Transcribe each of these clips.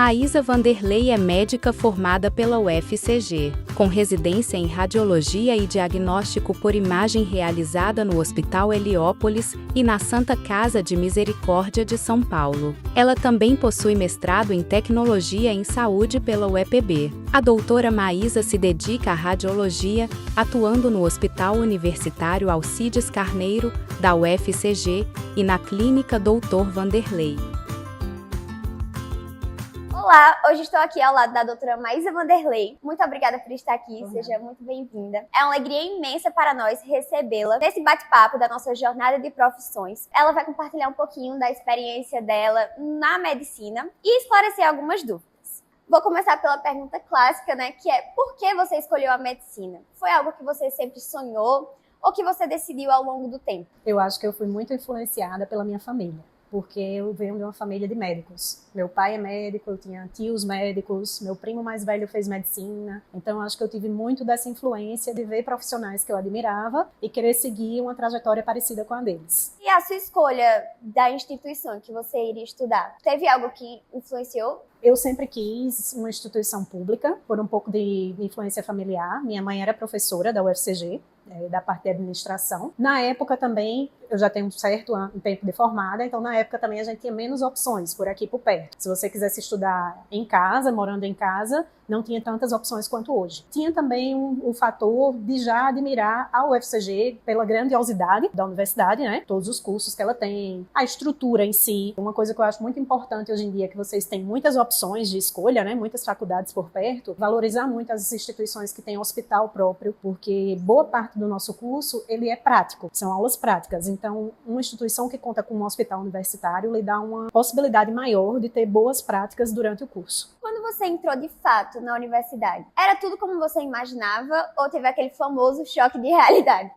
Maísa Vanderlei é médica formada pela UFCG, com residência em radiologia e diagnóstico por imagem realizada no Hospital Heliópolis e na Santa Casa de Misericórdia de São Paulo. Ela também possui mestrado em tecnologia em saúde pela UEPB. A doutora Maísa se dedica à radiologia, atuando no Hospital Universitário Alcides Carneiro, da UFCG, e na Clínica Doutor Vanderlei. Olá, hoje estou aqui ao lado da doutora Maísa Vanderlei. Muito obrigada por estar aqui, seja muito bem-vinda. É uma alegria imensa para nós recebê-la nesse bate-papo da nossa jornada de profissões. Ela vai compartilhar um pouquinho da experiência dela na medicina e esclarecer algumas dúvidas. Vou começar pela pergunta clássica, que é: por que você escolheu a medicina? Foi algo que você sempre sonhou ou que você decidiu ao longo do tempo? Eu acho que eu fui muito influenciada pela minha família, porque eu venho de uma família de médicos. Meu pai é médico, eu tinha tios médicos, meu primo mais velho fez medicina, então acho que eu tive muito dessa influência de ver profissionais que eu admirava e querer seguir uma trajetória parecida com a deles. E a sua escolha da instituição que você iria estudar, teve algo que influenciou? Eu sempre quis uma instituição pública, por um pouco de influência familiar. Minha mãe era professora da UFCG, da parte de administração. Na época também, eu já tenho um certo tempo de formada, então na época também a gente tinha menos opções por aqui por perto. Se você quisesse estudar em casa, morando em casa, não tinha tantas opções quanto hoje. Tinha também o fator de já admirar a UFCG pela grandiosidade da universidade, todos os cursos que ela tem, a estrutura em si. Uma coisa que eu acho muito importante hoje em dia é que vocês têm muitas opções de escolha, muitas faculdades por perto, valorizar muito as instituições que têm hospital próprio, porque boa parte do nosso curso, ele é prático, são aulas práticas. Então, uma instituição que conta com um hospital universitário lhe dá uma possibilidade maior de ter boas práticas durante o curso. Quando você entrou de fato na universidade, era tudo como você imaginava ou teve aquele famoso choque de realidade?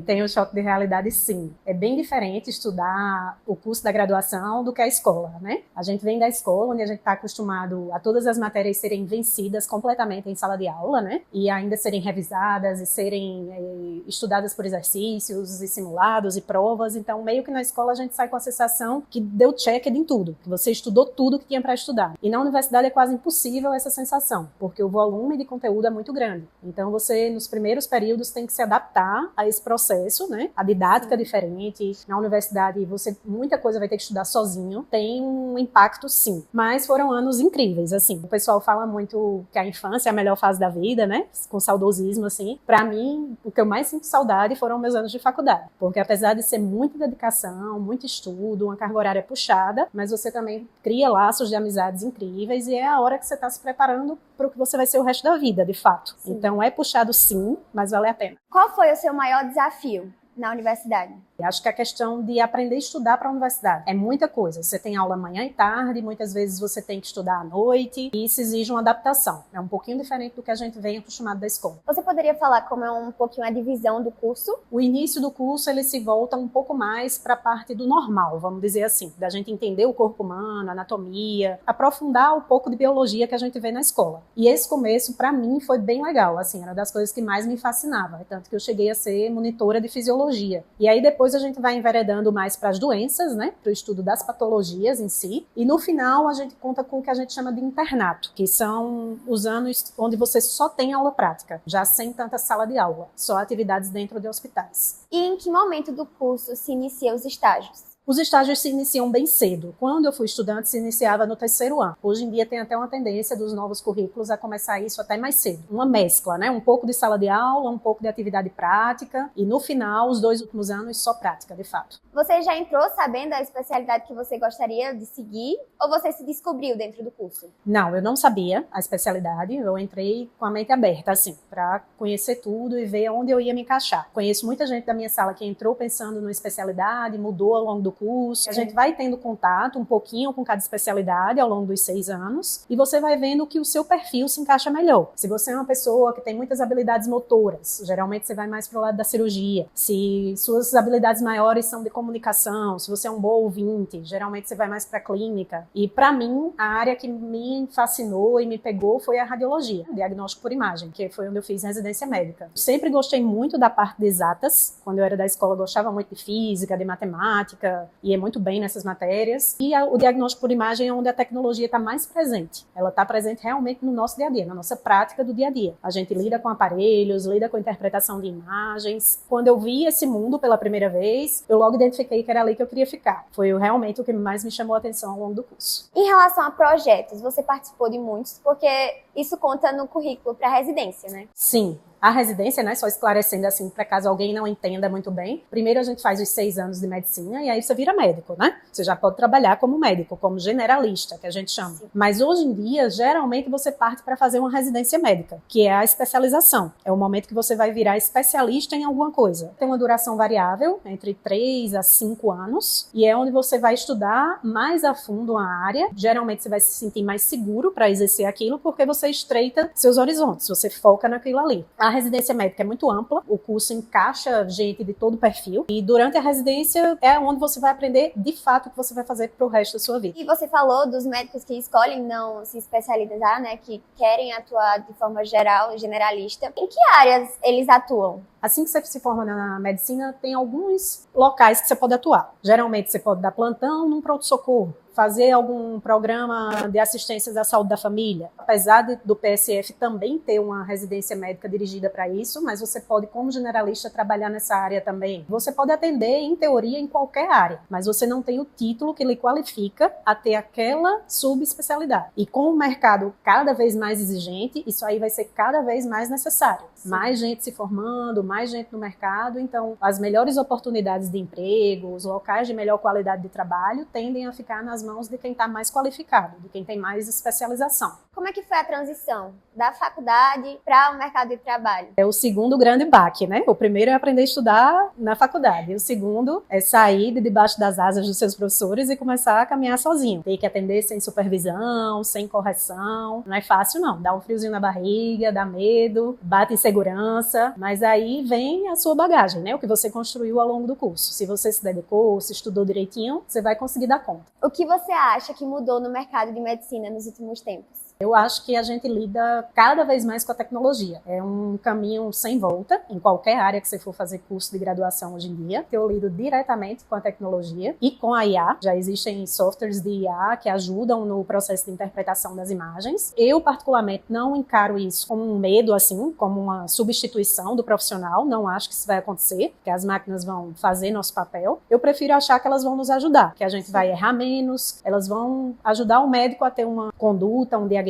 Tem o choque de realidade, sim. É bem diferente estudar o curso da graduação do que a escola, A gente vem da escola, onde a gente está acostumado a todas as matérias serem vencidas completamente em sala de aula, E ainda serem revisadas e serem estudadas por exercícios e simulados e provas. Então, meio que na escola a gente sai com a sensação que deu check em tudo, que você estudou tudo que tinha para estudar. E na universidade é quase impossível essa sensação, porque o volume de conteúdo é muito grande. Então, você, nos primeiros períodos, tem que se adaptar a esse processo, A didática é diferente. Na universidade, muita coisa vai ter que estudar sozinho. Tem um impacto, sim. Mas foram anos incríveis, assim. O pessoal fala muito que a infância é a melhor fase da vida, Com saudosismo, assim. Pra mim, o que eu mais sinto saudade foram meus anos de faculdade. Porque apesar de ser muita dedicação, muito estudo, uma carga horária puxada, mas você também cria laços de amizades incríveis e é a hora que você está se preparando para o que você vai ser o resto da vida, de fato. Sim. Então é puxado, sim, mas vale a pena. Qual foi o seu maior desafio na universidade? Acho que a questão de aprender a estudar para a universidade é muita coisa. Você tem aula manhã e tarde, muitas vezes você tem que estudar à noite, e isso exige uma adaptação. É um pouquinho diferente do que a gente vem acostumado da escola. Você poderia falar como é um pouquinho a divisão do curso? O início do curso, ele se volta um pouco mais para a parte do normal, vamos dizer assim, da gente entender o corpo humano, anatomia, aprofundar um pouco de biologia que a gente vê na escola. E esse começo, para mim, foi bem legal, assim, era das coisas que mais me fascinava, tanto que eu cheguei a ser monitora de fisiologia. E aí depois a gente vai enveredando mais para as doenças, para o estudo das patologias em si. E no final a gente conta com o que a gente chama de internato, que são os anos onde você só tem aula prática, já sem tanta sala de aula, só atividades dentro de hospitais. E em que momento do curso se inicia os estágios? Os estágios se iniciam bem cedo. Quando eu fui estudante, se iniciava no terceiro ano. Hoje em dia tem até uma tendência dos novos currículos a começar isso até mais cedo. Uma mescla, Um pouco de sala de aula, um pouco de atividade prática e no final, os 2 últimos anos, só prática, de fato. Você já entrou sabendo a especialidade que você gostaria de seguir ou você se descobriu dentro do curso? Não, eu não sabia a especialidade. Eu entrei com a mente aberta, assim, para conhecer tudo e ver onde eu ia me encaixar. Conheço muita gente da minha sala que entrou pensando numa especialidade, mudou ao longo do curso. A gente vai tendo contato um pouquinho com cada especialidade ao longo dos 6 anos e você vai vendo que o seu perfil se encaixa melhor. Se você é uma pessoa que tem muitas habilidades motoras, geralmente você vai mais pro lado da cirurgia. Se suas habilidades maiores são de comunicação, se você é um bom ouvinte, geralmente você vai mais pra clínica. E para mim, a área que me fascinou e me pegou foi a radiologia, diagnóstico por imagem, que foi onde eu fiz residência médica. Sempre gostei muito da parte de exatas. Quando eu era da escola, eu gostava muito de física, de matemática, médica ia muito bem nessas matérias. E o diagnóstico por imagem é onde a tecnologia está mais presente. Ela está presente realmente no nosso dia a dia, na nossa prática do dia a dia. A gente lida com aparelhos, lida com interpretação de imagens. Quando eu vi esse mundo pela primeira vez, eu logo identifiquei que era ali que eu queria ficar. Foi realmente o que mais me chamou a atenção ao longo do curso. Em relação a projetos, você participou de muitos, porque isso conta no currículo para residência, né? Sim. A residência, né, só esclarecendo assim, para caso alguém não entenda muito bem, primeiro a gente faz os 6 anos de medicina e aí você vira médico, né? Você já pode trabalhar como médico, como generalista, que a gente chama. Sim. Mas hoje em dia, geralmente você parte para fazer uma residência médica, que é a especialização. É o momento que você vai virar especialista em alguma coisa. Tem uma duração variável, entre 3 a 5 anos, e é onde você vai estudar mais a fundo a área. Geralmente você vai se sentir mais seguro para exercer aquilo, porque você estreita seus horizontes, você foca naquilo ali. A residência médica é muito ampla, o curso encaixa gente de todo perfil e durante a residência é onde você vai aprender de fato o que você vai fazer pro resto da sua vida. E você falou dos médicos que escolhem não se especializar, né, que querem atuar de forma geral, generalista. Em que áreas eles atuam? Assim que você se forma na medicina, tem alguns locais que você pode atuar. Geralmente você pode dar plantão num pronto-socorro, fazer algum programa de assistência da saúde da família. Apesar do PSF também ter uma residência médica dirigida para isso, mas você pode, como generalista, trabalhar nessa área também. Você pode atender, em teoria, em qualquer área, mas você não tem o título que lhe qualifica a ter aquela subespecialidade. E com o mercado cada vez mais exigente, isso aí vai ser cada vez mais necessário. Sim. Mais gente se formando, mais gente no mercado, então as melhores oportunidades de emprego, os locais de melhor qualidade de trabalho tendem a ficar nas mãos de quem está mais qualificado, de quem tem mais especialização. Como é que foi a transição da faculdade para o mercado de trabalho? É o segundo grande baque, né? O primeiro é aprender a estudar na faculdade, e o segundo é sair de debaixo das asas dos seus professores e começar a caminhar sozinho. Ter que atender sem supervisão, sem correção, não é fácil não, dá um friozinho na barriga, dá medo, bate insegurança, mas aí vem a sua bagagem, né? O que você construiu ao longo do curso. Se você se dedicou, se estudou direitinho, você vai conseguir dar conta. O que você acha que mudou no mercado de medicina nos últimos tempos? Eu acho que a gente lida cada vez mais com a tecnologia. É um caminho sem volta, em qualquer área que você for fazer curso de graduação hoje em dia. Eu lido diretamente com a tecnologia e com a IA. Já existem softwares de IA que ajudam no processo de interpretação das imagens. Eu, particularmente, não encaro isso como um medo, assim, como uma substituição do profissional. Não acho que isso vai acontecer, que as máquinas vão fazer nosso papel. Eu prefiro achar que elas vão nos ajudar, que a gente vai errar menos, elas vão ajudar o médico a ter uma conduta, um diagnóstico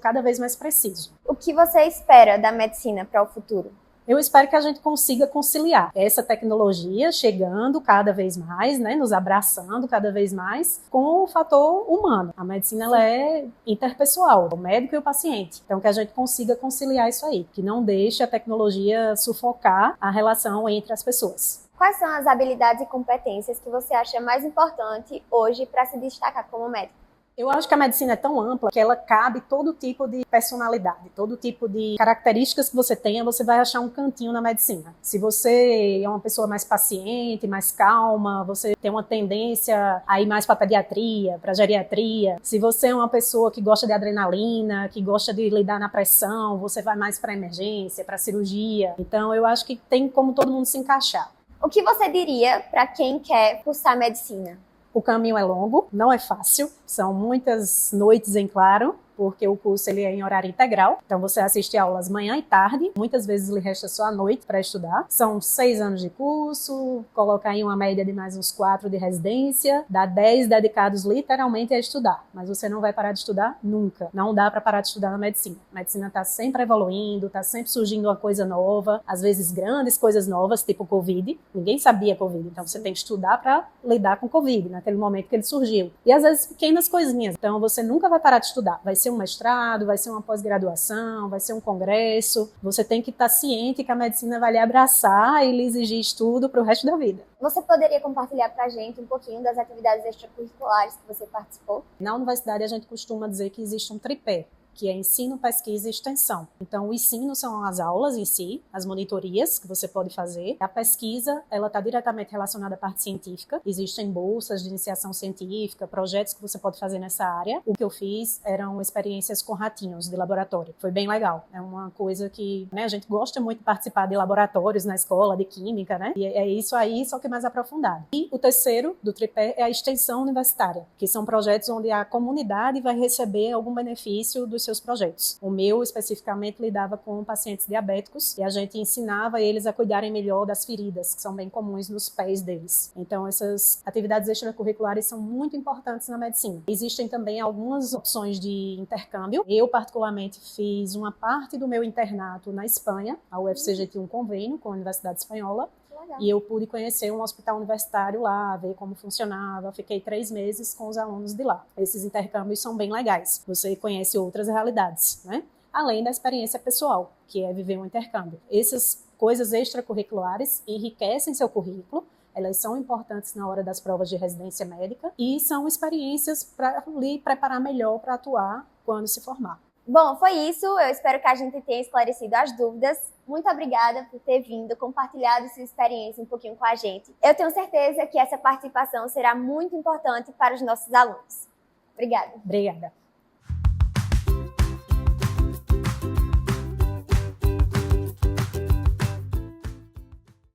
cada vez mais preciso. O que você espera da medicina para o futuro? Eu espero que a gente consiga conciliar essa tecnologia chegando cada vez mais, né, nos abraçando cada vez mais, com o fator humano. A medicina ela é interpessoal, o médico e o paciente. Então que a gente consiga conciliar isso aí, que não deixe a tecnologia sufocar a relação entre as pessoas. Quais são as habilidades e competências que você acha mais importante hoje para se destacar como médico? Eu acho que a medicina é tão ampla que ela cabe todo tipo de personalidade, todo tipo de características que você tenha, você vai achar um cantinho na medicina. Se você é uma pessoa mais paciente, mais calma, você tem uma tendência a ir mais para pediatria, para geriatria. Se você é uma pessoa que gosta de adrenalina, que gosta de lidar na pressão, você vai mais para emergência, para cirurgia. Então eu acho que tem como todo mundo se encaixar. O que você diria para quem quer cursar medicina? O caminho é longo, não é fácil, são muitas noites em claro, porque o curso ele é em horário integral, então você assiste aulas manhã e tarde, muitas vezes lhe resta só a noite para estudar. São 6 anos de curso, colocar em uma média de mais uns 4 de residência, dá 10 dedicados literalmente a estudar, mas você não vai parar de estudar nunca, não dá para parar de estudar na medicina. A medicina está sempre evoluindo, está sempre surgindo uma coisa nova, às vezes grandes coisas novas, tipo Covid, ninguém sabia Covid, então você tem que estudar para lidar com Covid, naquele momento que ele surgiu. E às vezes pequenas coisinhas, então você nunca vai parar de estudar, vai ser um mestrado, vai ser uma pós-graduação, vai ser um congresso. Você tem que estar ciente que a medicina vai lhe abraçar e lhe exigir estudo para o resto da vida. Você poderia compartilhar para a gente um pouquinho das atividades extracurriculares que você participou? Na universidade a gente costuma dizer que existe um tripé, que é ensino, pesquisa e extensão. Então, o ensino são as aulas em si, as monitorias que você pode fazer. A pesquisa, ela está diretamente relacionada à parte científica. Existem bolsas de iniciação científica, projetos que você pode fazer nessa área. O que eu fiz eram experiências com ratinhos de laboratório. Foi bem legal. É uma coisa que, né, a gente gosta muito de participar de laboratórios na escola, de química, né? E é isso aí, só que mais aprofundado. E o terceiro do tripé é a extensão universitária, que são projetos onde a comunidade vai receber algum benefício dos seus projetos. O meu, especificamente, lidava com pacientes diabéticos e a gente ensinava eles a cuidarem melhor das feridas, que são bem comuns nos pés deles. Então, essas atividades extracurriculares são muito importantes na medicina. Existem também algumas opções de intercâmbio. Eu, particularmente, fiz uma parte do meu internato na Espanha. A UFCG tinha um convênio com a Universidade Espanhola. E eu pude conhecer um hospital universitário lá, ver como funcionava. Fiquei 3 meses com os alunos de lá. Esses intercâmbios são bem legais. Você conhece outras realidades, né? Além da experiência pessoal, que é viver um intercâmbio. Essas coisas extracurriculares enriquecem seu currículo. Elas são importantes na hora das provas de residência médica e são experiências para lhe preparar melhor para atuar quando se formar. Bom, foi isso. Eu espero que a gente tenha esclarecido as dúvidas. Muito obrigada por ter vindo, compartilhado sua experiência um pouquinho com a gente. Eu tenho certeza que essa participação será muito importante para os nossos alunos. Obrigada. Obrigada.